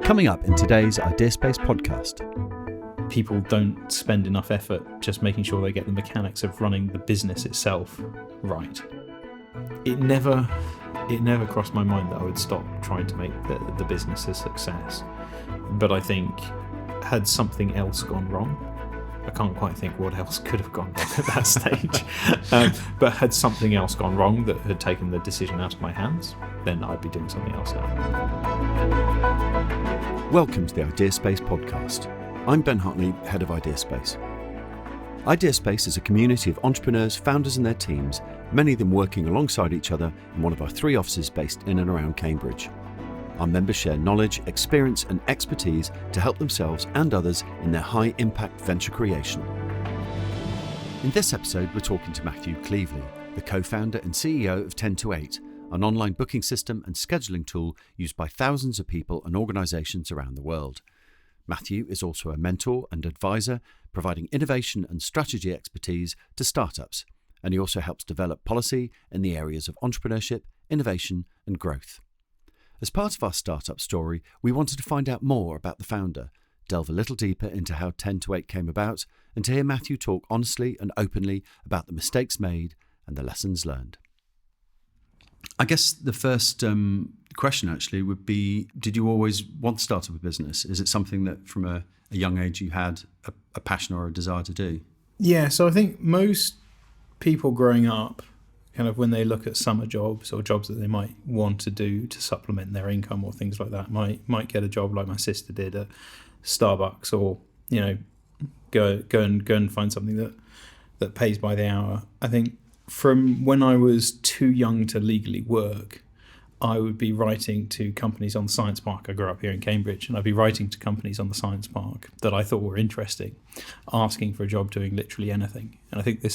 Coming up in today's Ideaspace podcast. People don't spend enough effort just making sure they get the mechanics of running the business itself right. It never crossed my mind that I would stop trying to make the business a success. But I think, had something else gone wrong, I can't quite think what else could have gone wrong at that stage, but had something else gone wrong that had taken the decision out of my hands, then I'd be doing something else now. Welcome to the Ideaspace podcast. I'm Ben Hartley, head of Ideaspace. Ideaspace is a community of entrepreneurs, founders and their teams, many of them working alongside each other in one of our 3 offices based in and around Cambridge. Our members share knowledge, experience and expertise to help themselves and others in their high-impact venture creation. In this episode, we're talking to Matthew Cleevely, the co-founder and CEO of 10 to 8, an online booking system and scheduling tool used by thousands of people and organisations around the world. Matthew is also a mentor and advisor, providing innovation and strategy expertise to startups, and he also helps develop policy in the areas of entrepreneurship, innovation and growth. As part of our startup story, we wanted to find out more about the founder, delve a little deeper into how 10 to 8 came about, and to hear Matthew talk honestly and openly about the mistakes made and the lessons learned. I guess the first question actually would be, did you always want to start up a business? Is it something that from a young age you had a passion or a desire to do? Yeah, so I think most people growing up, kind of when they look at summer jobs or jobs that they might want to do to supplement their income or things like that, might get a job like my sister did at Starbucks, or go and find something that pays by the hour. I think from when I was too young to legally work, I would be writing to companies on the Science Park. I grew up here in Cambridge, and I'd be writing to companies on the Science Park that I thought were interesting, asking for a job doing literally anything. And I think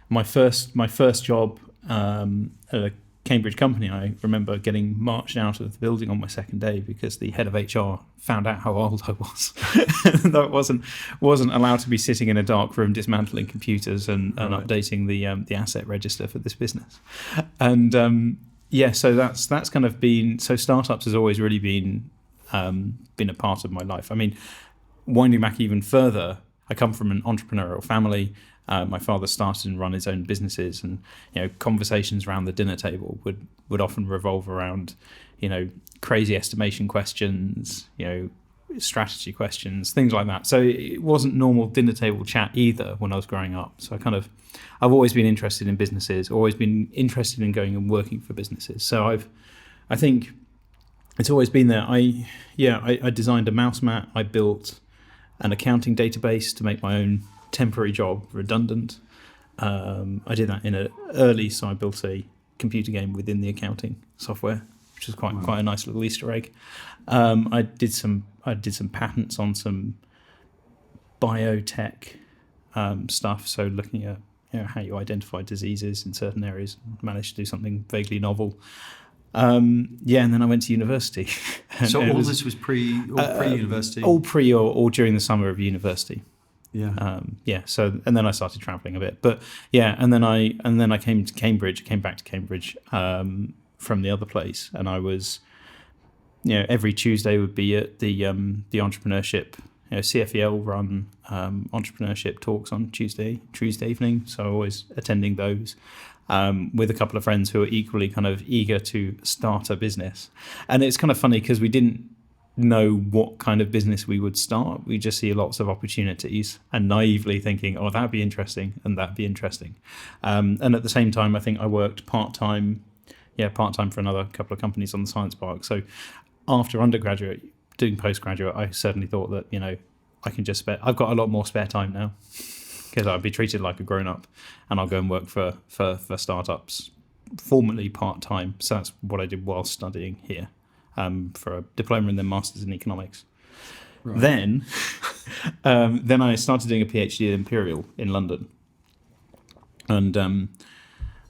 my first job at a Cambridge company, I remember getting marched out of the building on my second day because the head of HR found out how old I was. That wasn't allowed to be sitting in a dark room dismantling computers and updating the asset register for this business. And so that's kind of been, so startups has always really been a part of my life. I mean, winding back even further, I come from an entrepreneurial family. My father started and run his own businesses, and conversations around the dinner table would often revolve around crazy estimation questions, strategy questions, things like that. So it wasn't normal dinner table chat either when I was growing up. So I've always been interested in businesses, always been interested in going and working for businesses. So I think it's always been there. I designed a mouse mat. I built an accounting database to make my own temporary job redundant. I did that early, so I built a computer game within the accounting software, which was quite a nice little Easter egg. I did some patents on some biotech stuff, so looking at how you identify diseases in certain areas. Managed to do something vaguely novel. And then I went to university. So all this was pre-university? All pre or during the summer of university. Yeah. So, and then I started traveling a bit, but and then I came back to Cambridge from the other place, and I was, every Tuesday would be at the entrepreneurship, CFEL run entrepreneurship talks on Tuesday evening. So always attending those with a couple of friends who are equally kind of eager to start a business. And it's kind of funny because we didn't know what kind of business we would start. We just see lots of opportunities and naively thinking, oh, that'd be interesting and that'd be interesting. And at the same time, I think I worked part-time for another couple of companies on the Science Park. So after undergraduate, doing postgraduate, I certainly thought that, I can just I've got a lot more spare time now because I'd be treated like a grown-up, and I'll go and work for startups, formerly part-time. So that's what I did while studying here. For a diploma and then masters in economics. Right. Then I started doing a PhD at Imperial in London, and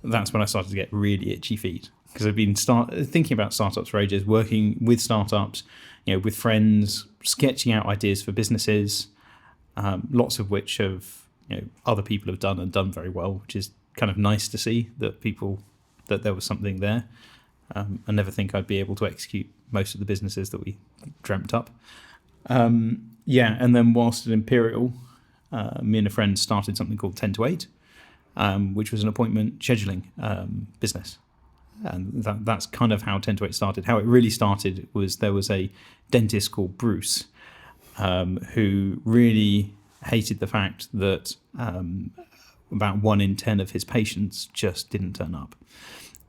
that's when I started to get really itchy feet, because I've been thinking about startups for ages, working with startups, with friends, sketching out ideas for businesses, lots of which other people have done and done very well, which is kind of nice to see that there was something there. I never think I'd be able to execute most of the businesses that we dreamt up. And then whilst at Imperial, me and a friend started something called 10 to 8, which was an appointment scheduling business. And that's kind of how 10 to 8 started. How it really started was there was a dentist called Bruce who really hated the fact that about 1 in 10 of his patients just didn't turn up.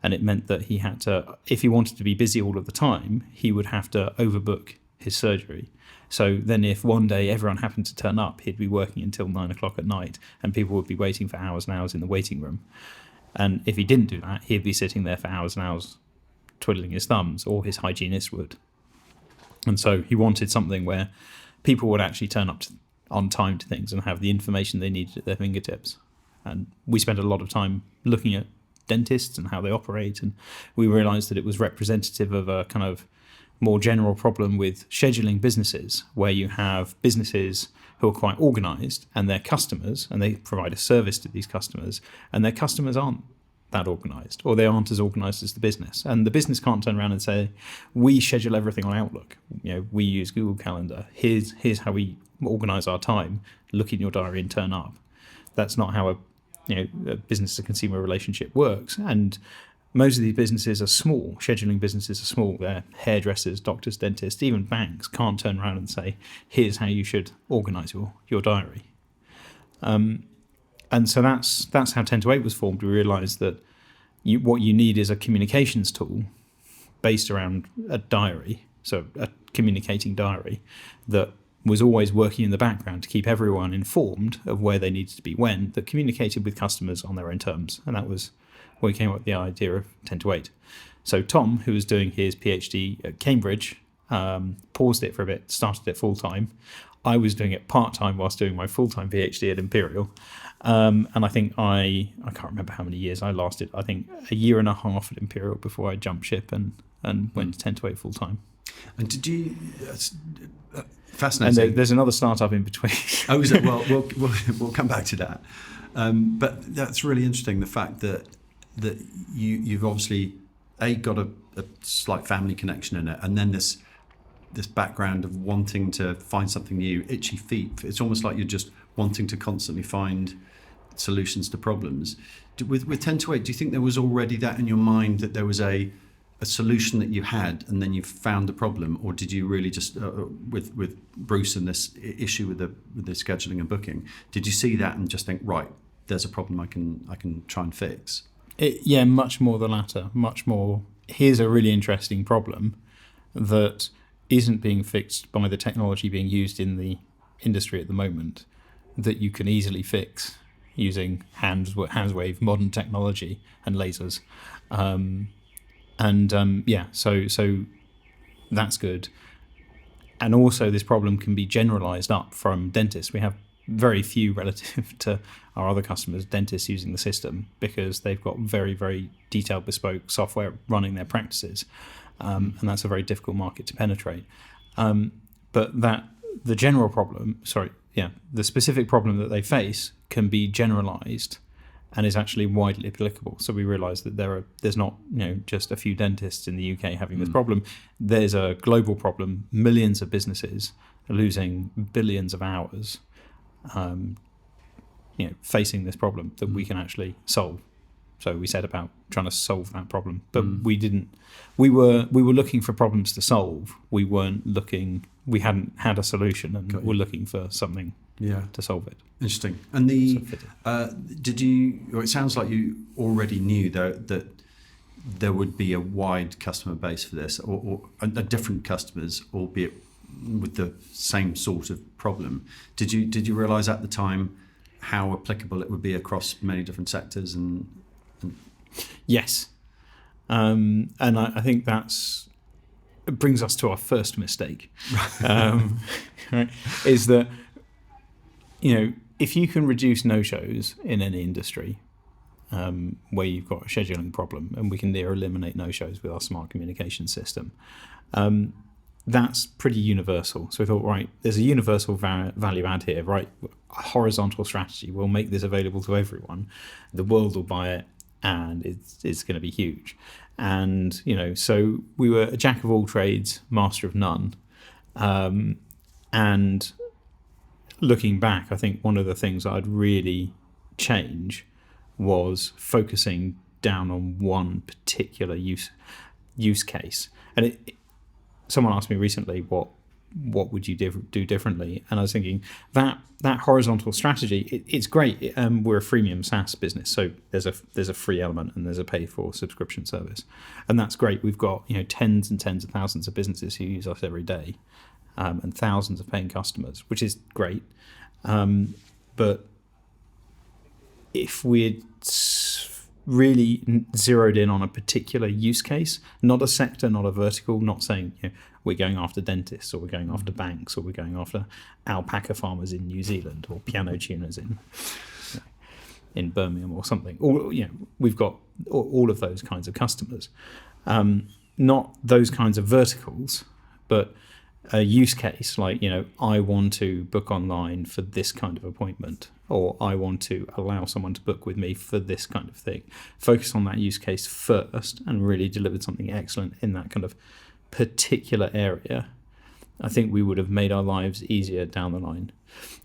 And it meant that he had to, if he wanted to be busy all of the time, he would have to overbook his surgery. So then if one day everyone happened to turn up, he'd be working until 9 o'clock at night and people would be waiting for hours and hours in the waiting room. And if he didn't do that, he'd be sitting there for hours and hours twiddling his thumbs, or his hygienist would. And so he wanted something where people would actually turn up on time to things and have the information they needed at their fingertips. And we spent a lot of time looking at dentists and how they operate, and we realised that it was representative of a kind of more general problem with scheduling businesses, where you have businesses who are quite organised and their customers, and they provide a service to these customers, and their customers aren't that organised, or they aren't as organised as the business. And the business can't turn around and say, we schedule everything on Outlook. We use Google Calendar. Here's how we organise our time. Look in your diary and turn up. That's not how a business to consumer relationship works. And most of these businesses are small. Scheduling businesses are small. They're hairdressers, doctors, dentists, even banks can't turn around and say, here's how you should organise your diary. And so that's how 10 to 8 was formed. We realised that what you need is a communications tool based around a diary, so a communicating diary that was always working in the background to keep everyone informed of where they needed to be when, that communicated with customers on their own terms. And that was where we came up with the idea of 10 to 8. So Tom, who was doing his PhD at Cambridge, paused it for a bit, started it full-time. I was doing it part-time whilst doing my full-time PhD at Imperial. And I think I can't remember how many years I lasted. I think a year and a half at Imperial before I jumped ship and went to 10 to 8 full-time. And did you... fascinating. And there's another startup in between. Oh, is it? Well, we'll come back to that. But that's really interesting, the fact that you've obviously got a slight family connection in it, and then this background of wanting to find something new, itchy feet. It's almost like you're just wanting to constantly find solutions to problems. With 10 to 8, do you think there was already that in your mind, that there was a solution that you had and then you found the problem, or did you really just with Bruce and this issue with the scheduling and booking, did you see that and just think, right, there's a problem I can try and fix? Much more the latter. Much more, here's a really interesting problem that isn't being fixed by the technology being used in the industry at the moment, that you can easily fix using hands wave modern technology and lasers. So that's good. And also this problem can be generalized up from dentists. We have very few relative to our other customers, dentists using the system, because they've got very, very detailed bespoke software running their practices. And that's a very difficult market to penetrate. But the general problem, the specific problem that they face can be generalized and is actually widely applicable. So we realise that there's not just a few dentists in the UK having this problem. There's a global problem. Millions of businesses are losing billions of hours, facing this problem that we can actually solve. So we set about trying to solve that problem, but we didn't. We were looking for problems to solve. We hadn't had a solution, and we're looking for something to solve it. Interesting. And it sounds like you already knew that there would be a wide customer base for this, or different customers, albeit with the same sort of problem. Did you realise at the time how applicable it would be across many different sectors? And yes, and I think it brings us to our first mistake. Right, is that if you can reduce no-shows in any industry, where you've got a scheduling problem, and we can near eliminate no-shows with our smart communication system, that's pretty universal. So we thought, right, there's a universal value add here, right? A horizontal strategy. We'll make this available to everyone. The world will buy it, and it's going to be huge. And, so we were a jack of all trades, master of none. And looking back, I think one of the things I'd really change was focusing down on one particular use case. And someone asked me recently, what would you do differently? And I was thinking that horizontal strategy, it's great. We're a freemium SaaS business, so there's a free element and there's a pay for subscription service, and that's great. We've got tens and tens of thousands of businesses who use us every day, and thousands of paying customers, which is great. But if we'd really zeroed in on a particular use case, not a sector, not a vertical, not saying we're going after dentists or we're going after banks or we're going after alpaca farmers in New Zealand or piano tuners in Birmingham or something. Or we've got all of those kinds of customers, not those kinds of verticals, but a use case like I want to book online for this kind of appointment, or I want to allow someone to book with me for this kind of thing. Focus on that use case first and really delivered something excellent in that kind of particular area. I think we would have made our lives easier down the line.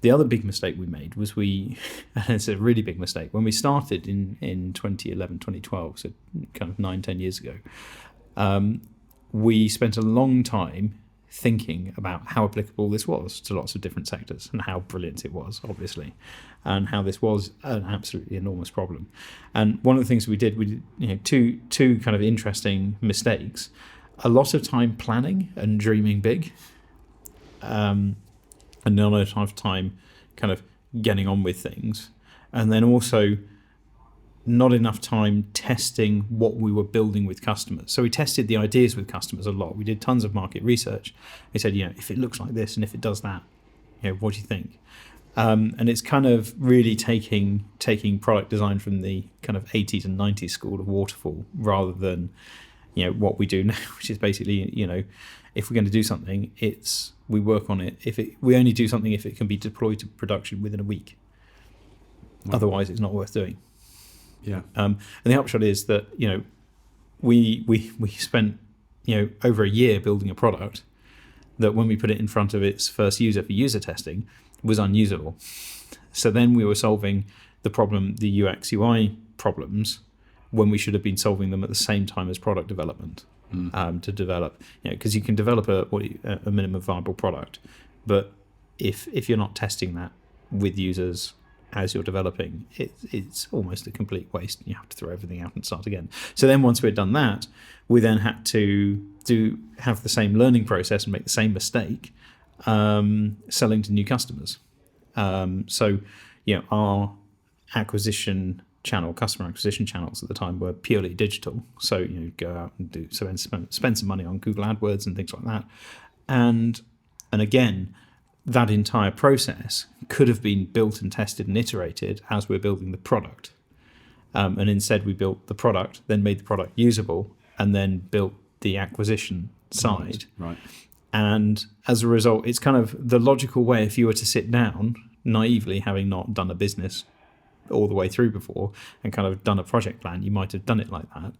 The other big mistake we made was and it's a really big mistake, when we started in 2011, 2012, so kind of 9-10 years ago, we spent a long time thinking about how applicable this was to lots of different sectors and how brilliant it was, obviously, and how this was an absolutely enormous problem. And one of the things we did two kind of interesting mistakes: a lot of time planning and dreaming big, and not enough time kind of getting on with things, and then also not enough time testing what we were building with customers. So we tested the ideas with customers a lot. We did tons of market research. We said, if it looks like this and if it does that, what do you think? And it's kind of really taking product design from the kind of 80s and 90s school of waterfall, rather than what we do now, which is basically if we're going to do something, we work on it. We only do something if it can be deployed to production within a week. Wow. Otherwise, it's not worth doing. Yeah. And the upshot is that we spent over a year building a product that, when we put it in front of its first user for user testing, was unusable. So then we were solving the UX UI problems, when we should have been solving them at the same time as product development. To develop, because you can develop a minimum viable product, but if you're not testing that with users as you're developing, it's almost a complete waste. You have to throw everything out and start again. So then once we'd done that, we then had to have the same learning process and make the same mistake selling to new customers. So our customer acquisition channels at the time were purely digital. So go out and spend some money on Google AdWords and things like that. And again, that entire process could have been built and tested and iterated as we're building the product. And instead we built the product, then made the product usable, and then built the acquisition side. Right. And as a result, it's kind of the logical way, if you were to sit down naively, having not done a business all the way through before and kind of done a project plan, you might have done it like that.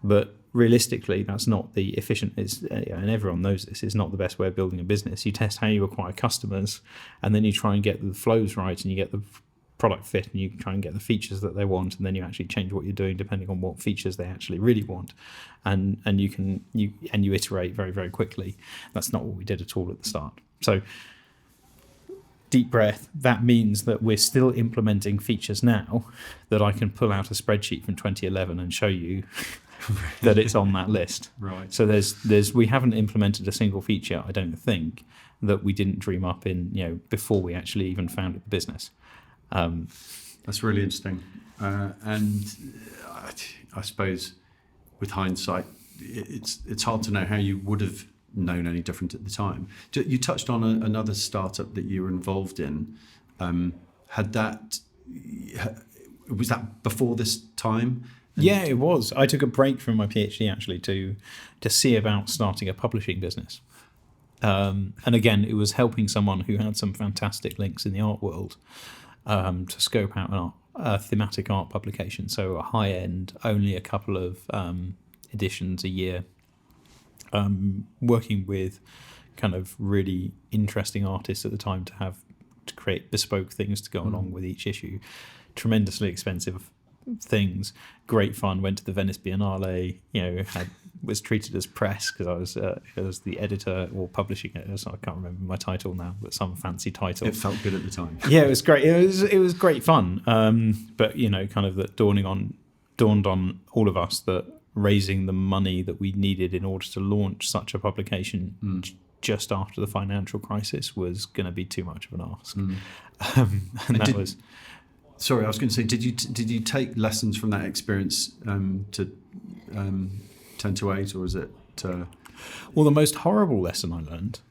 But realistically, that's not the efficient, and everyone knows this, is not the best way of building a business. You test how you acquire customers, and then you try and get the flows right, and you get the product fit, and you try and get the features that they want, and then you actually change what you're doing depending on what features they actually really want, and you iterate very, very quickly. That's not what we did at all at the start. So deep breath. That means that we're still implementing features now that I can pull out a spreadsheet from 2011 and show you that it's on that list. Right. So we haven't implemented a single feature, I don't think, that we didn't dream up in before we actually even founded the business. That's really interesting. And I suppose with hindsight, it's hard to know how you would have known any different at the time. You touched on another startup that you were involved in. Was that before this time? Yeah, it was. I took a break from my PhD actually to see about starting a publishing business. And again, it was helping someone who had some fantastic links in the art world to scope out a thematic art publication. So a high-end, only a couple of editions a year, working with kind of really interesting artists at the time to create bespoke things to go along with each issue. Tremendously expensive things, great fun. Went to the Venice Biennale, was treated as press because I was the editor or publishing editor, so I can't remember my title now, but some fancy title. It felt good at the time. Yeah, it was great. It was great fun. But kind of that dawned on all of us that raising the money that we needed in order to launch such a publication just after the financial crisis was going to be too much of an ask. And that was. Sorry, I was going to say, did you take lessons from that experience to 10 to 8, or was it? Well, the most horrible lesson I learned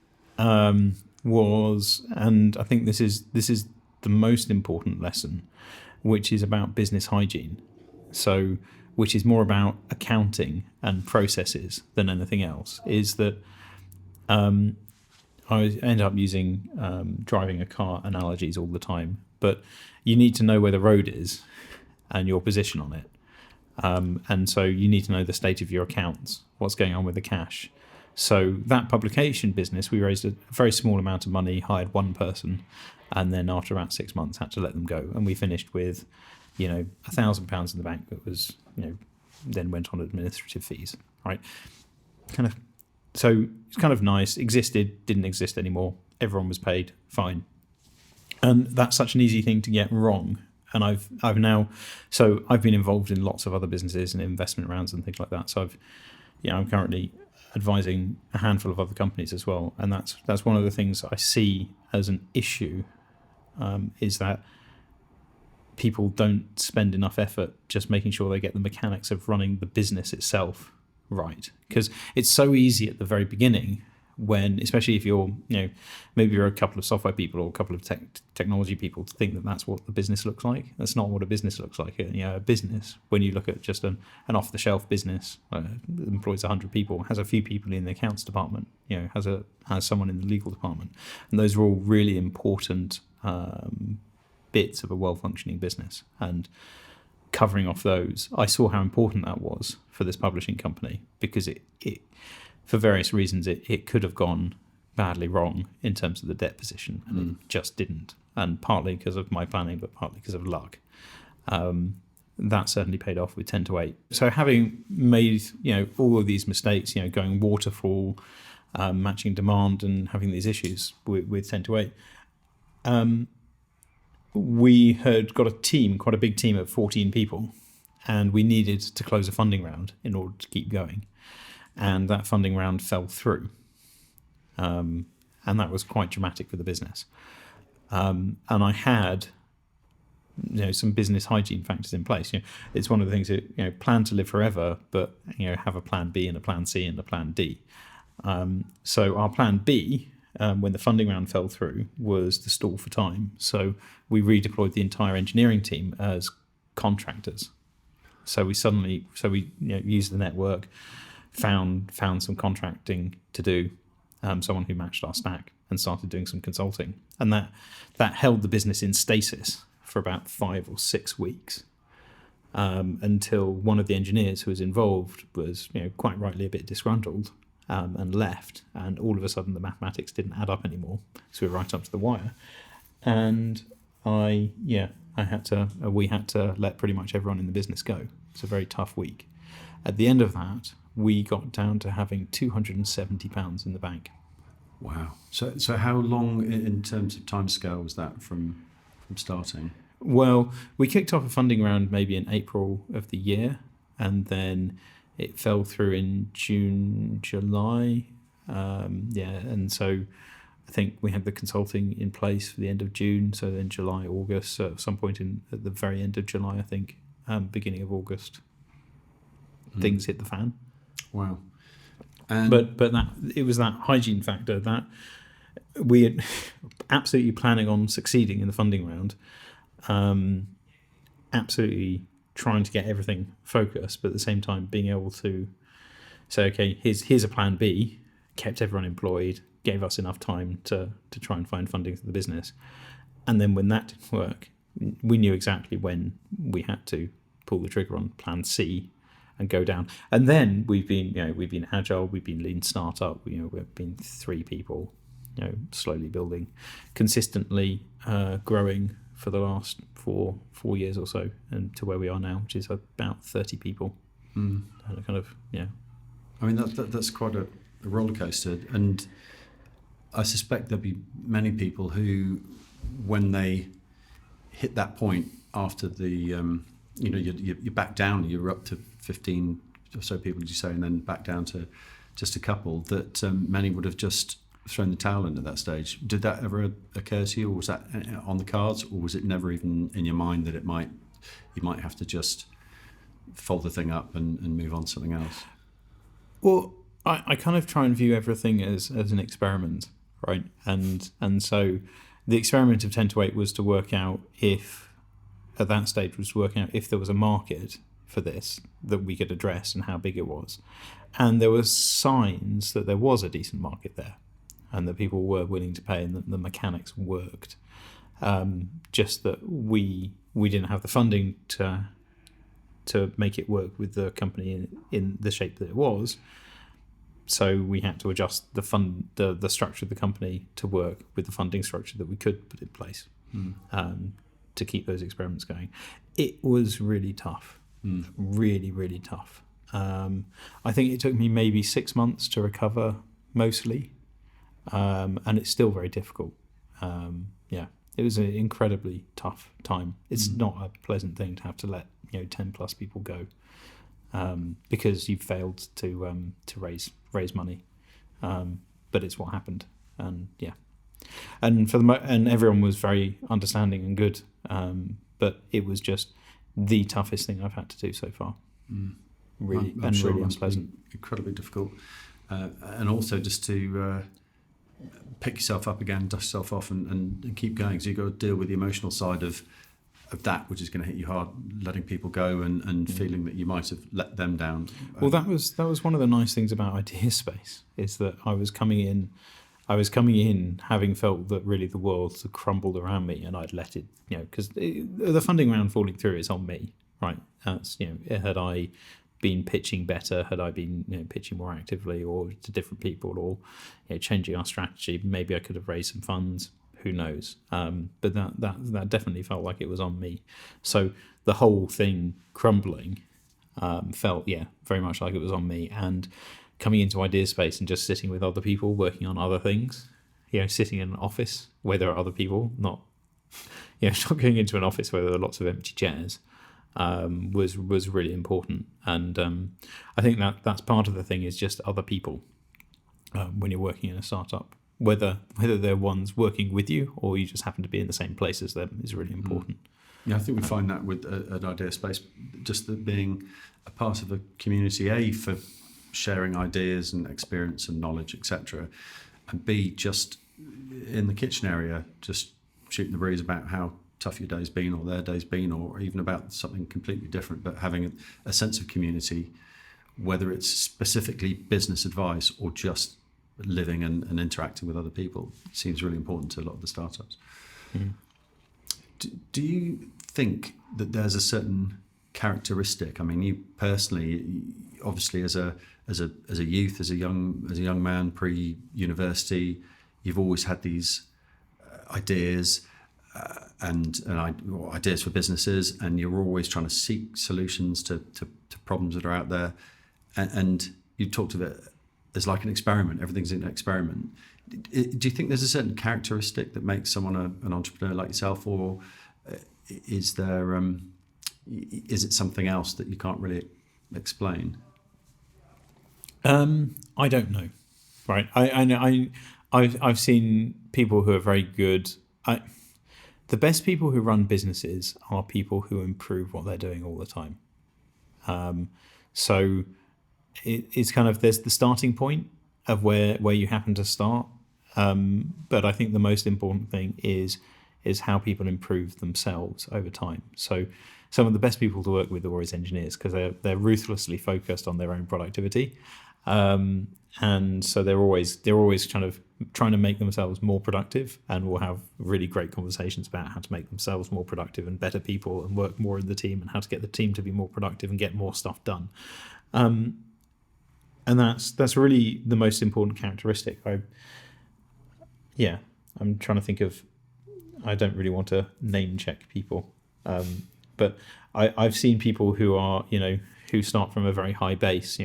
was, and I think this is the most important lesson, which is about business hygiene. So, which is more about accounting and processes than anything else. Is that I end up using driving a car analogies all the time, but you need to know where the road is and your position on it. And so you need to know the state of your accounts, what's going on with the cash. So that publication business, we raised a very small amount of money, hired one person, and then after about 6 months had to let them go. And we finished with, £1,000 in the bank that was, then went on administrative fees, right? So it's kind of nice, existed, didn't exist anymore. Everyone was paid, fine. And that's such an easy thing to get wrong. And I've been involved in lots of other businesses and investment rounds and things like that. So I'm currently advising a handful of other companies as well. And that's one of the things I see as an issue, is that people don't spend enough effort just making sure they get the mechanics of running the business itself right. Because it's so easy at the very beginning, when, especially if you're, maybe you're a couple of software people or a couple of technology people, to think that that's what the business looks like. That's not what a business looks like. A business, when you look at just an off-the-shelf business, employs 100 people, has a few people in the accounts department, has someone in the legal department, and those are all really important bits of a well-functioning business. And covering off those, I saw how important that was for this publishing company, because it for various reasons, it could have gone badly wrong in terms of the debt position, and it just didn't. And partly because of my planning, but partly because of luck. That certainly paid off with 10 to 8. So having made all of these mistakes, going waterfall, matching demand, and having these issues with 10 to 8, we had got a team, quite a big team of 14 people, and we needed to close a funding round in order to keep going. And that funding round fell through. And that was quite dramatic for the business. And I had, some business hygiene factors in place. It's one of the things that, plan to live forever, but, have a plan B and a plan C and a plan D. So our plan B, when the funding round fell through, was to stall for time. So we redeployed the entire engineering team as contractors. So we used the network, found some contracting to do, someone who matched our stack, and started doing some consulting. And that held the business in stasis for about 5 or 6 weeks, until one of the engineers who was involved was, quite rightly a bit disgruntled, and left. And all of a sudden the mathematics didn't add up anymore. So we were right up to the wire. And we had to let pretty much everyone in the business go. It's a very tough week. At the end of that, we got down to having £270 in the bank. Wow. So how long in terms of timescale was that from starting? Well, we kicked off a funding round maybe in April of the year, and then it fell through in June, July. And so I think we had the consulting in place for the end of June, so then July, August, so at some point at the very end of July, I think, beginning of August, things hit the fan. Wow. But that it was that hygiene factor that we had absolutely planning on succeeding in the funding round, absolutely trying to get everything focused, but at the same time being able to say, okay, here's a plan B, kept everyone employed, gave us enough time to try and find funding for the business. And then when that didn't work, we knew exactly when we had to pull the trigger on plan C go down. And then we've been agile, we've been lean startup. We've been 3 people, slowly building, consistently growing for the last 4 years or so, and to where we are now, which is about 30 people. And kind of, I mean, that's quite a roller coaster, and I suspect there'll be many people who, when they hit that point after the, you back down, you're up to 15 or so people, did you say, and then back down to just a couple, that many would have just thrown the towel in at that stage. Did that ever occur to you, or was that on the cards, or was it never even in your mind that you might have to just fold the thing up and move on to something else? Well, I kind of try and view everything as an experiment, right? And so the experiment of 10 to 8 was to work out if there was a market for this that we could address and how big it was. And there were signs that there was a decent market there and that people were willing to pay and that the mechanics worked. Just that we didn't have the funding to make it work with the company in the shape that it was. So we had to adjust the structure of the company to work with the funding structure that we could put in place to keep those experiments going. It was really tough, really, really tough. I think it took me maybe 6 months to recover mostly, and it's still very difficult. It was an incredibly tough time. It's not a pleasant thing to have to let 10 plus people go because you've failed to raise money, but it's what happened, and and everyone was very understanding and good, but it was just the toughest thing I've had to do so far. Really, I'm sure really it must unpleasant. be incredibly difficult, and also just to pick yourself up again, dust yourself off, and keep going. So you've got to deal with the emotional side of that, which is going to hit you hard, letting people go and feeling that you might have let them down. Well, that was one of the nice things about Idea Space, is that I was coming in having felt that really the world had crumbled around me, and I'd let it, because the funding round falling through is on me, right? That's, had I been pitching better, had I been pitching more actively or to different people, or changing our strategy, maybe I could have raised some funds. Who knows? But that definitely felt like it was on me. So the whole thing crumbling felt, very much like it was on me. And coming into Idea Space and just sitting with other people working on other things, sitting in an office where there are other people, not going into an office where there are lots of empty chairs, was really important. And I think that's part of the thing, is just other people when you're working in a startup. Whether they're ones working with you or you just happen to be in the same place as them is really important. Yeah, I think we find that with at Idea Space, just that being a part of a community, for sharing ideas and experience and knowledge, etc., and B, just in the kitchen area, just shooting the breeze about how tough your day's been or their day's been, or even about something completely different, but having a sense of community, whether it's specifically business advice or just living and interacting with other people, seems really important to a lot of the startups. Do you think that there's a certain characteristic? I mean, you personally, obviously, as a youth, as a young man pre-university, you've always had these ideas and ideas for businesses, and you're always trying to seek solutions to problems that are out there. And you talked of it as like an experiment. Everything's an experiment. Do you think there's a certain characteristic that makes someone an entrepreneur like yourself, or is there is it something else that you can't really explain? I don't know. Right. I've seen people who are very good. The best people who run businesses are people who improve what they're doing all the time. So it's kind of, there's the starting point of where you happen to start. But I think the most important thing is how people improve themselves over time. So some of the best people to work with are always engineers, because they're ruthlessly focused on their own productivity. and so they're always kind of trying to make themselves more productive, and will have really great conversations about how to make themselves more productive and better people and work more in the team and how to get the team to be more productive and get more stuff done. And that's really the most important characteristic. I'm trying to think of, I don't really want to name check people, but I've seen people who are, who start from a very high base,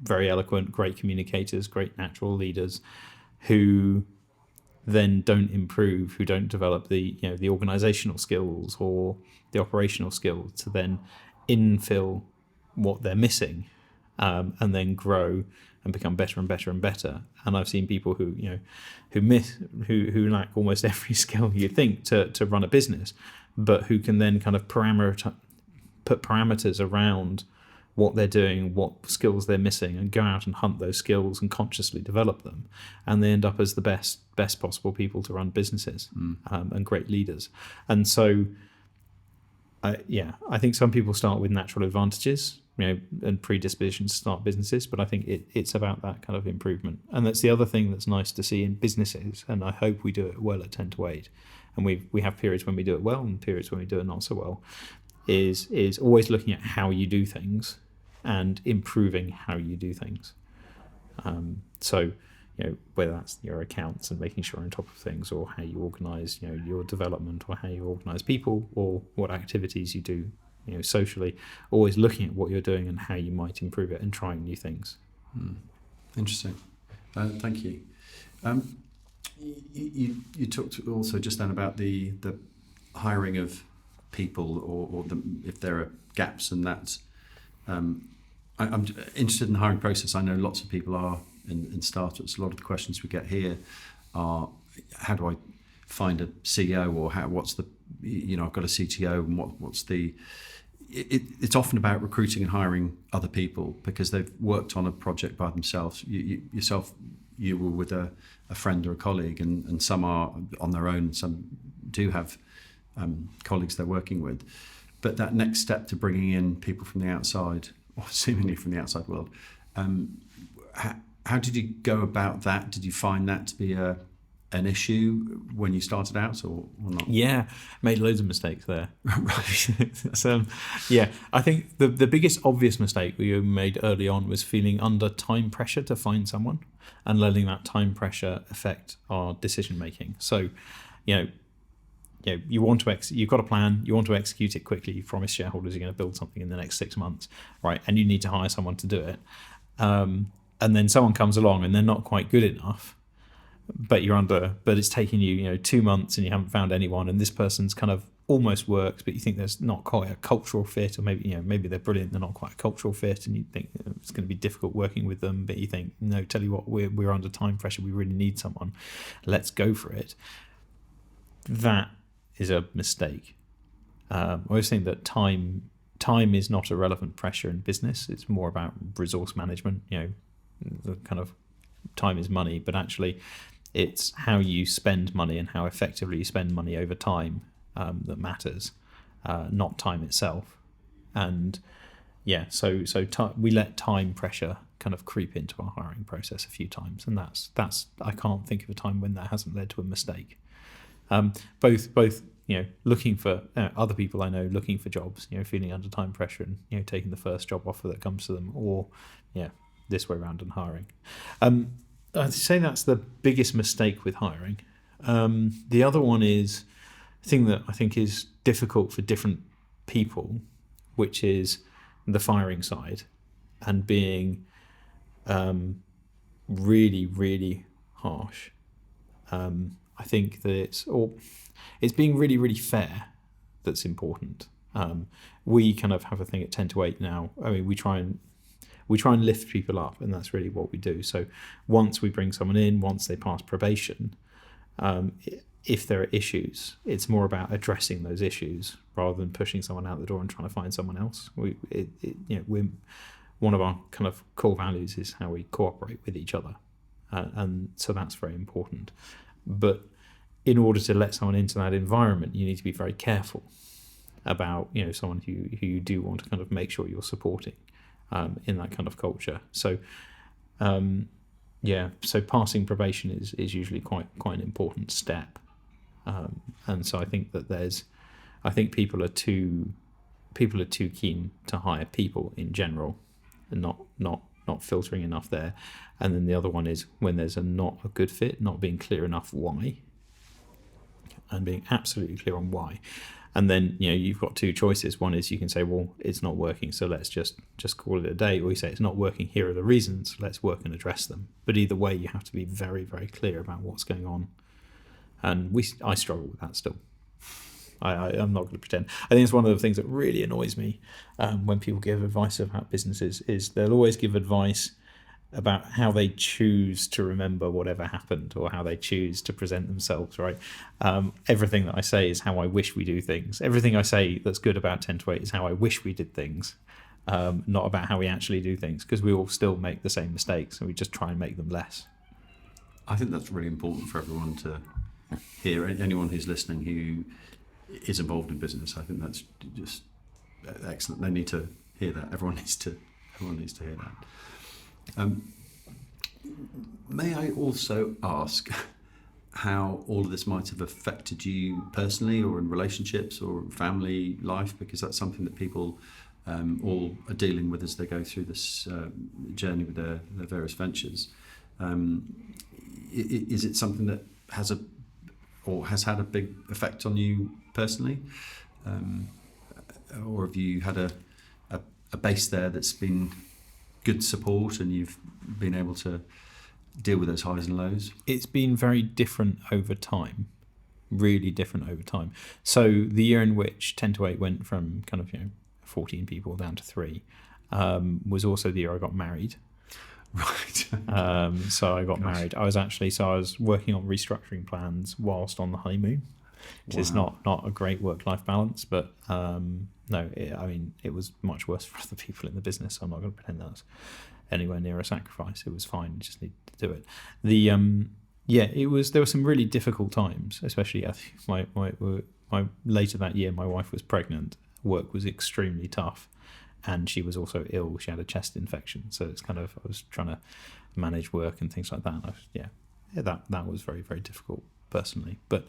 very eloquent, great communicators, great natural leaders, who then don't improve, who don't develop the organizational skills or the operational skills to then infill what they're missing, and then grow and become better and better and better. And I've seen people who lack almost every skill you'd think to run a business, but who can then kind of put parameters around what they're doing, what skills they're missing, and go out and hunt those skills and consciously develop them, and they end up as the best possible people to run businesses, and great leaders. And so, I think some people start with natural advantages, and predispositions to start businesses, but I think it's about that kind of improvement. And that's the other thing that's nice to see in businesses, and I hope we do it well at 10 to 8. And we have periods when we do it well and periods when we do it not so well, is always looking at how you do things and improving how you do things. So, whether that's your accounts and making sure you're on top of things, or how you organise, your development, or how you organise people, or what activities you do, socially, always looking at what you're doing and how you might improve it and trying new things. Interesting. Thank you. You talked also just then about the hiring of people, or if there are gaps, and that's I'm interested in the hiring process. I know lots of people are in startups. A lot of the questions we get here are, how do I find a CEO, or what's the, I've got a CTO, and what's the, it's often about recruiting and hiring other people because they've worked on a project by themselves. You were with a friend or a colleague, and some are on their own, some do have colleagues they're working with. But that next step to bringing in people from the outside, or seemingly from the outside world, how did you go about that? Did you find that to be an issue when you started out, or not? Yeah, made loads of mistakes there. So, I think the biggest obvious mistake we made early on was feeling under time pressure to find someone, and letting that time pressure affect our decision making. So, you want to you've got a plan, you want to execute it quickly, you promise shareholders you're going to build something in the next 6 months, right? And you need to hire someone to do it. And then someone comes along and they're not quite good enough, but it's taking you, 2 months and you haven't found anyone, and this person's kind of almost works, but you think there's not quite a cultural fit, or maybe they're brilliant, they're not quite a cultural fit, and you think it's going to be difficult working with them, but you think, no, tell you what, we're under time pressure, we really need someone, let's go for it. That is a mistake. I always think that time is not a relevant pressure in business. It's more about resource management. The kind of time is money, but actually it's how you spend money and how effectively you spend money over time that matters, not time itself. And so we let time pressure kind of creep into our hiring process a few times, and that's I can't think of a time when that hasn't led to a mistake. Both looking for other people I know looking for jobs, feeling under time pressure and taking the first job offer that comes to them, or this way around and hiring. I'd say that's the biggest mistake with hiring. The other one is a thing that I think is difficult for different people, which is the firing side, and being really, really harsh. I think that it's being really, really fair that's important. We kind of have a thing at 10 to 8 now. I mean, we try and lift people up, and that's really what we do. So once we bring someone in, once they pass probation, if there are issues, it's more about addressing those issues rather than pushing someone out the door and trying to find someone else. We're one of our kind of core values is how we cooperate with each other, and so that's very important. But in order to let someone into that environment, you need to be very careful about someone who you do want to kind of make sure you're supporting in that kind of culture. So Yeah, so passing probation is usually quite an important step, and so I think that I think people are too keen to hire people in general, and not filtering enough there. And then the other one is when there's not a good fit, not being clear enough why, and being absolutely clear on why. And then you've got two choices. One is you can say, well, it's not working, so let's just call it a day. Or you say it's not working, here are the reasons, let's work and address them. But either way, you have to be very, very clear about what's going on. And I struggle with that still. I'm not going to pretend. I think it's one of the things that really annoys me when people give advice about businesses is they'll always give advice about how they choose to remember whatever happened or how they choose to present themselves, right? Everything that I say is how I wish we do things. Everything I say that's good about 10 to 8 is how I wish we did things, not about how we actually do things, because we all still make the same mistakes and we just try and make them less. I think that's really important for everyone to hear. Anyone who's listening who is involved in business, I think that's just excellent. They need to hear that. Everyone needs to hear that. May I also ask how all of this might have affected you personally or in relationships or family life, because that's something that people all are dealing with as they go through this journey with their various ventures. Is it something that has had a big effect on you personally, or have you had a base there that's been good support and you've been able to deal with those highs and lows? It's been very different over time, really different over time. So the year in which 10 to 8 went from 14 people down to 3 was also the year I got married. Right. So I got married. I was working on restructuring plans whilst on the honeymoon, which is not a great work-life balance, but it was much worse for other people in the business. So I'm not going to pretend that was anywhere near a sacrifice. It was fine. You just need to do it. There were some really difficult times, especially I think my later that year, my wife was pregnant. Work was extremely tough. And she was also ill. She had a chest infection. So it's I was trying to manage work and things like that. That was very, very difficult personally. But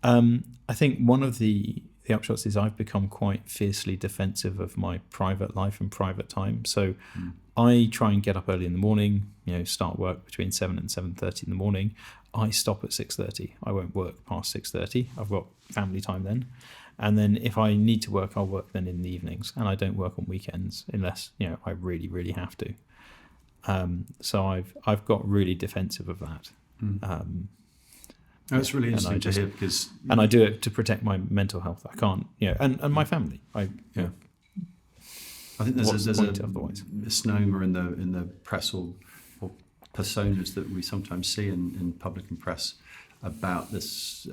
I think one of the upshots is I've become quite fiercely defensive of my private life and private time. So I try and get up early in the morning, start work between 7 and 7:30 in the morning. I stop at 6:30. I won't work past 6:30. I've got family time then. And then if I need to work, I'll work then in the evenings, and I don't work on weekends unless I really, really have to. So I've got really defensive of that. That's really interesting to hear, because I do it to protect my mental health. I can't, and my family. I think there's a misnomer in the press or personas that we sometimes see in public and press about this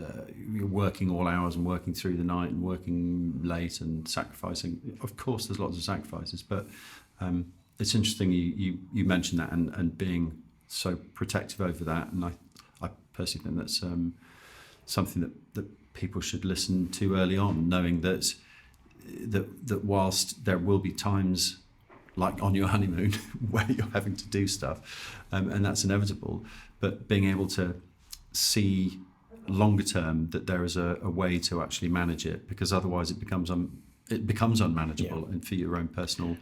working all hours and working through the night and working late and sacrificing. Of course, there's lots of sacrifices, but it's interesting you mentioned that and being so protective over that. And I personally think that's something that people should listen to early on, knowing that whilst there will be times like on your honeymoon where you're having to do stuff, and that's inevitable, but being able to see longer term that there is a way to actually manage it, because otherwise it becomes unmanageable, and for your own personal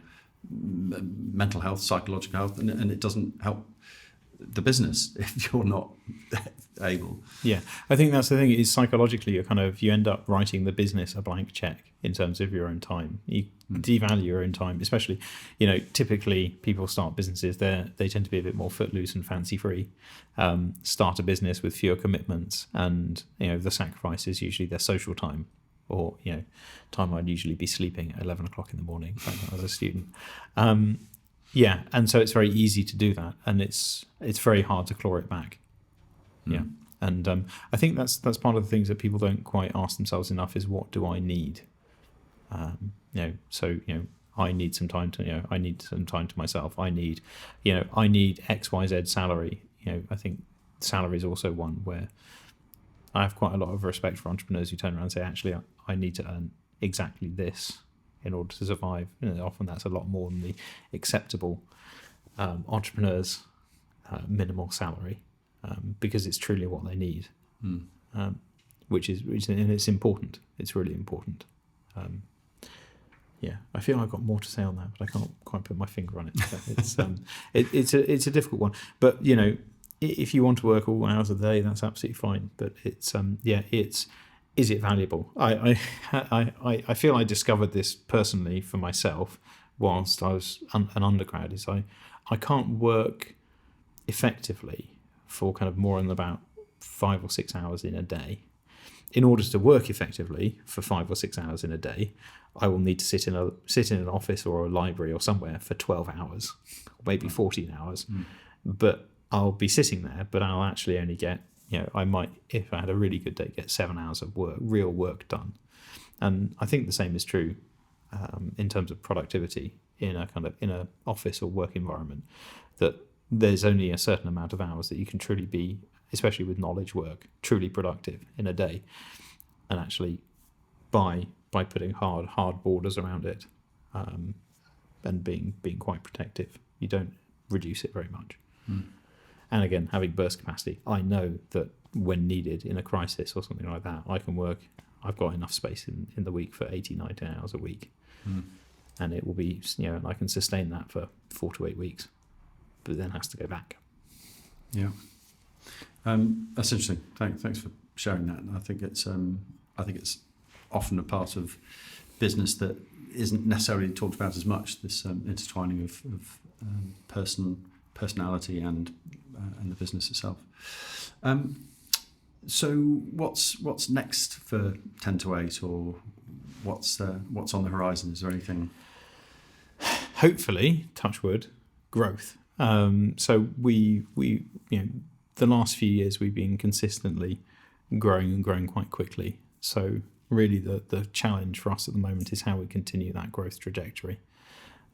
mental health, psychological health, and it doesn't help the business if you're not able. Yeah, I think that's the thing, is psychologically you end up writing the business a blank check in terms of your own time. You devalue your own time, especially, typically people start businesses, they tend to be a bit more footloose and fancy free, start a business with fewer commitments, and the sacrifice is usually their social time, or time I'd usually be sleeping at 11 o'clock in the morning when I was a student. And so it's very easy to do that, and it's very hard to claw it back. And I think that's part of the things that people don't quite ask themselves enough is, what do I need? I need some time to I need some time to myself. I need XYZ salary. I think salary is also one where I have quite a lot of respect for entrepreneurs who turn around and say, actually, I need to earn exactly this in order to survive. Often that's a lot more than the acceptable entrepreneurs minimal salary, because it's truly what they need, which and it's important. It's really important. I feel I've got more to say on that, but I can't quite put my finger on it. So it's a difficult one. But if you want to work all hours of the day, that's absolutely fine. But is it valuable? I feel I discovered this personally for myself whilst I was an undergrad. Is I can't work effectively for kind of more than about 5 or 6 hours in a day. In order to work effectively for 5 or 6 hours in a day, I will need to sit in an office or a library or somewhere for 12 hours, or maybe 14 hours. But I'll be sitting there, but I'll actually only get, I might, if I had a really good day, get 7 hours of real work done. And I think the same is true in terms of productivity in a office or work environment, that there's only a certain amount of hours that you can truly be, especially with knowledge work, truly productive in a day. And actually by putting hard borders around it, and being quite protective, you don't reduce it very much. And again, having burst capacity, I know that when needed in a crisis or something like that, I can work. I've got enough space in the week for 80, 90 hours a week. And it will be, I can sustain that for 4 to 8 weeks, but then has to go back. Yeah. That's interesting. Thanks for sharing that. And I think it's often a part of business that isn't necessarily talked about as much. This intertwining of personality and the business itself. So what's next for 10 to 8, or what's on the horizon? Is there anything? Hopefully, touch wood, growth. So we the last few years we've been consistently growing and growing quite quickly. So really the challenge for us at the moment is how we continue that growth trajectory.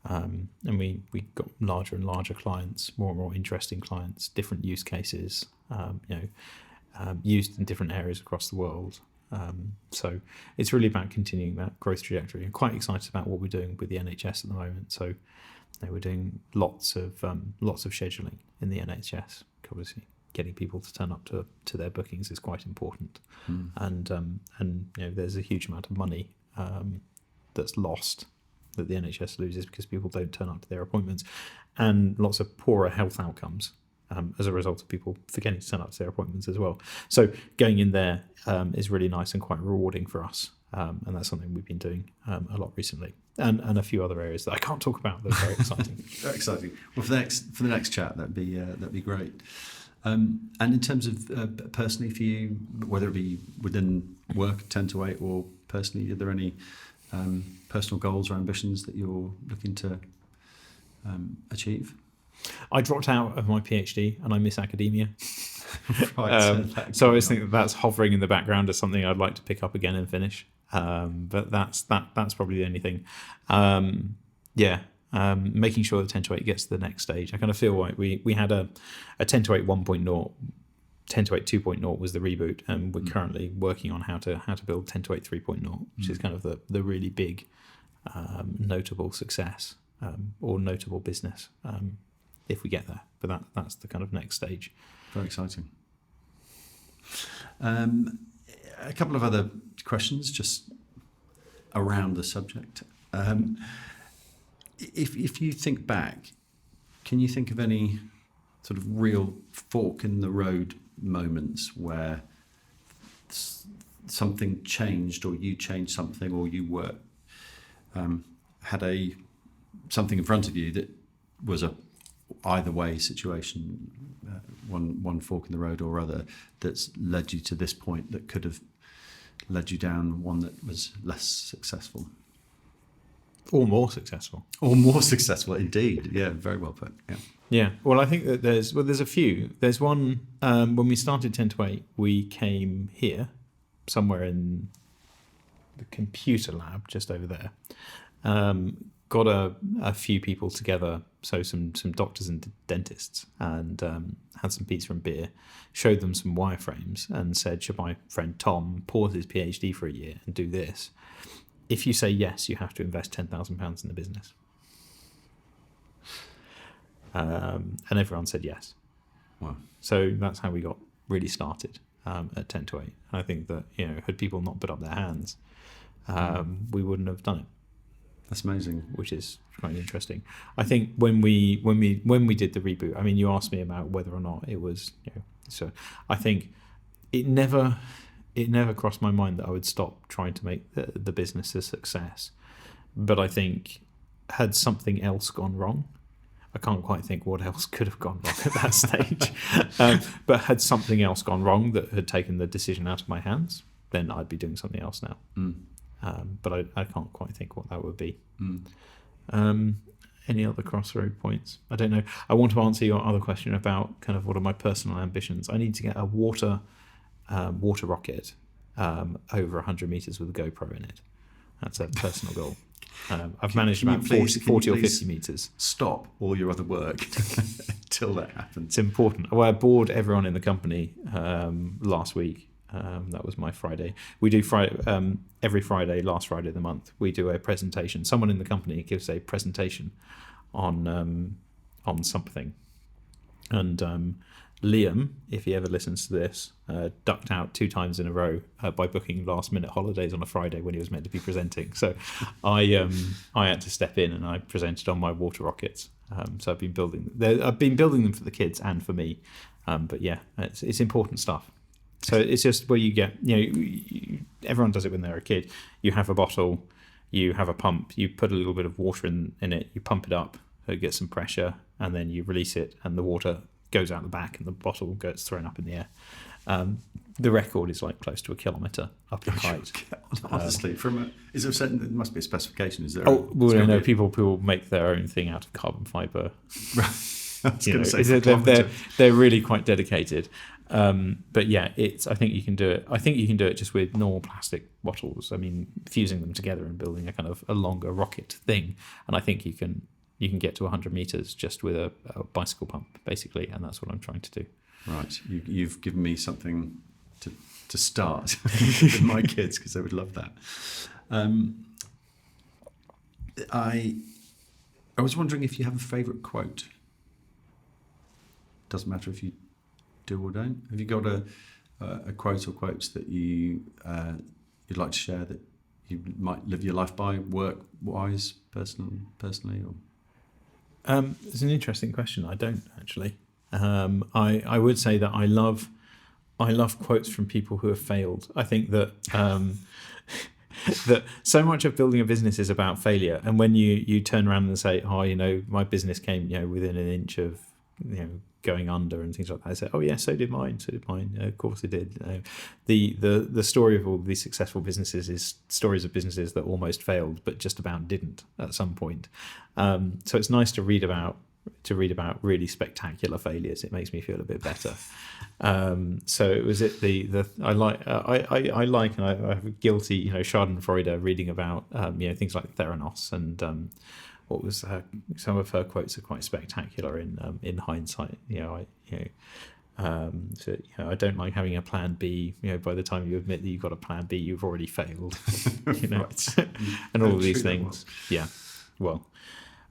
And we got larger and larger clients, more and more interesting clients, different use cases, used in different areas across the world. So it's really about continuing that growth trajectory. I'm quite excited about what we're doing with the NHS at the moment. So we're doing lots of scheduling in the NHS. Obviously, getting people to turn up to their bookings is quite important. And there's a huge amount of money that's lost, that the NHS loses because people don't turn up to their appointments, and lots of poorer health outcomes as a result of people forgetting to turn up to their appointments as well. So going in there is really nice and quite rewarding for us, and that's something we've been doing a lot recently, and a few other areas that I can't talk about that are very exciting. Very exciting. Well, for the next chat, that'd be great. And in terms of personally for you, whether it be within work 10 to 8 or personally, are there any personal goals or ambitions that you're looking to achieve? I dropped out of my PhD and I miss academia. Right. So I always think that's hovering in the background as something I'd like to pick up again and finish. But that's probably the only thing. Making sure that 10 to 8 gets to the next stage. I kind of feel like we had a 10 to 8 1.0, 10 to 8 2.0 was the reboot, and we're currently working on how to build 10 to 8 3.0, which is kind of the really big notable success or notable business if we get there. But that's the kind of next stage. Very exciting. A couple of other questions just around the subject. If you think back, can you think of any sort of real fork in the road moments where something changed, or you changed something, or you were had something in front of you that was a either way situation, one fork in the road or other, that's led you to this point that could have led you down one that was less successful? Or more successful. Or more successful, indeed. Yeah, very well put. Yeah. Yeah. Well, I think that there's a few. There's one, when we started 10 to 8, we came here, somewhere in the computer lab, just over there. Got a few people together, so some doctors and dentists, and had some pizza and beer, showed them some wireframes and said, should my friend Tom pause his PhD for a year and do this? If you say yes, you have to invest £10,000 in the business. And everyone said yes. Wow. So that's how we got really started at 10 to 8. And I think that, had people not put up their hands, we wouldn't have done it. That's amazing. Which is quite interesting. I think when we did the reboot, I mean, you asked me about whether or not it was, so I think it never crossed my mind that I would stop trying to make the business a success. But I think had something else gone wrong, I can't quite think what else could have gone wrong at that stage. But had something else gone wrong that had taken the decision out of my hands, then I'd be doing something else now. But I can't quite think what that would be. Any other crossroad points? I don't know. I want to answer your other question about kind of what are my personal ambitions. I need to get a water rocket over 100 meters with a GoPro in it. That's a personal goal. I've managed about 40 or 50 meters. Stop all your other work until that happens. It's important. Well, I bored everyone in the company last week. That was my Friday. We do every Friday, last Friday of the month, we do a presentation. Someone in the company gives a presentation on something. And Liam, if he ever listens to this, ducked out 2 times in a row by booking last-minute holidays on a Friday when he was meant to be presenting. So I had to step in and I presented on my water rockets. So I've been building them for the kids and for me. But yeah, it's important stuff. So it's just where you get, everyone does it when they're a kid. You have a bottle, you have a pump, you put a little bit of water in it, you pump it up, it gets some pressure, and then you release it, and the water goes out the back, and the bottle gets thrown up in the air. The record is like close to 1 kilometre up in height. Honestly, is there there must be a specification? Is there? People make their own thing out of carbon fibre. They're really quite dedicated. But yeah, I think you can do it. I think you can do it just with normal plastic bottles. I mean, fusing them together and building a kind of a longer rocket thing. And I think you can get to 100 meters just with a bicycle pump, basically. And that's what I'm trying to do. Right. You've given me something to start with my kids, because they would love that. I was wondering if you have a favourite quote. Doesn't matter if you do or don't. Have you got a quote or quotes that you'd like to share that you might live your life by, work-wise, personally? Or? It's an interesting question. I don't actually. I would say that I love quotes from people who have failed. I think that that so much of building a business is about failure. And when you turn around and say, my business came within an inch of going under and things like that, I say, oh yeah, so did mine. Of course it did. The story of all these successful businesses is stories of businesses that almost failed but just about didn't at some point. So it's nice to read about really spectacular failures. It makes me feel a bit better. So it was I have a guilty Schadenfreude reading about things like Theranos and what was some of her quotes are quite spectacular in hindsight. I don't like having a plan B. By the time you admit that you've got a plan B, you've already failed. And all of these things. Yeah. Well,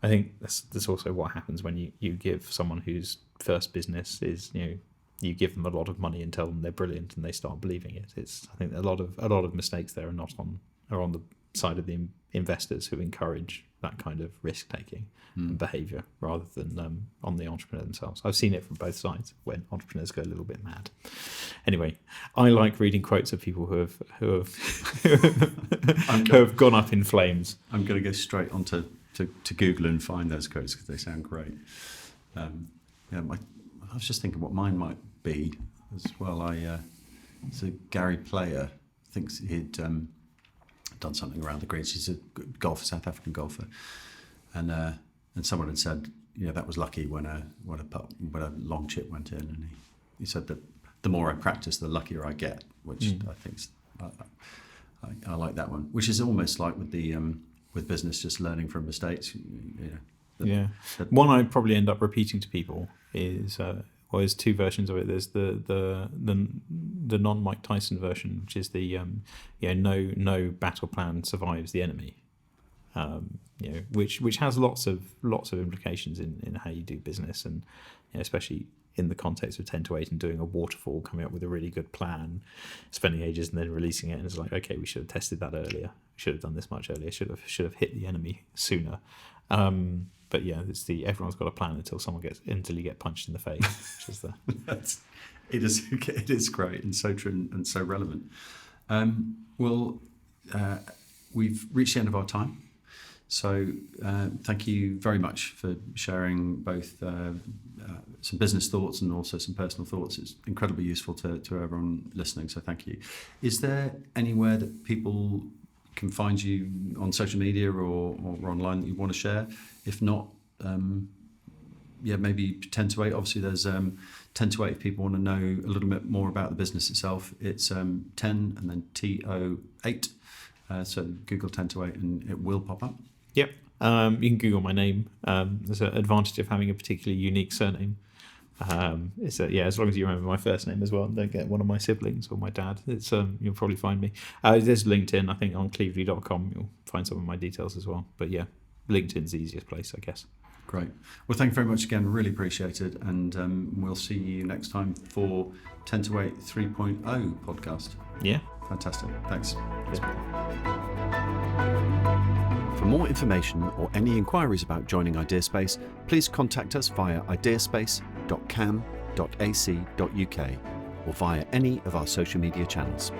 I think that's also what happens when you give someone whose first business is you give them a lot of money and tell them they're brilliant and they start believing it. I think a lot of mistakes there are on the side of the investors who encourage that kind of risk taking and behaviour rather than on the entrepreneur themselves. I've seen it from both sides when entrepreneurs go a little bit mad. Anyway, I like reading quotes of people who have gone up in flames. I'm going to go straight onto to Google and find those quotes because they sound great. I was just thinking what mine might be as well. So Gary Player thinks he'd done something around the greens. He's a golfer, South African golfer, and someone had said, that was lucky when a long chip went in, and he said that the more I practice, the luckier I get, which I think I like that one. Which is almost like with business, just learning from mistakes. One I'd probably end up repeating to people is. There's 2 versions of it. There's the non-Mike Tyson version, which is the no battle plan survives the enemy, which has lots of implications in how you do business, and especially in the context of 10 to 8 and doing a waterfall, coming up with a really good plan, spending ages and then releasing it. And it's like, okay, we should have tested that earlier. We should have done this much earlier. Should have hit the enemy sooner. But yeah, it's everyone's got a plan until you get punched in the face, which is the. It is great and so true and so relevant. We've reached the end of our time. So thank you very much for sharing both some business thoughts and also some personal thoughts. It's incredibly useful to everyone listening, so thank you. Is there anywhere that people can find you on social media or online that you want to share? If not, maybe 10 to 8. Obviously, there's 10 to 8 if people want to know a little bit more about the business itself. It's 10 and then TO8. So Google 10 to 8 and it will pop up. Yep. You can Google my name. There's an advantage of having a particularly unique surname. As long as you remember my first name as well, and don't get one of my siblings or my dad. It's you'll probably find me. There's LinkedIn. I think on Cleevely.com you'll find some of my details as well. But yeah, LinkedIn's the easiest place, I guess. Great. Well, thank you very much again. Really appreciate it, and we'll see you next time for 10 to 8 3.0 podcast. Yeah. Fantastic. Thanks. For more information or any inquiries about joining Ideaspace, please contact us via ideaspace.cam.ac.uk or via any of our social media channels.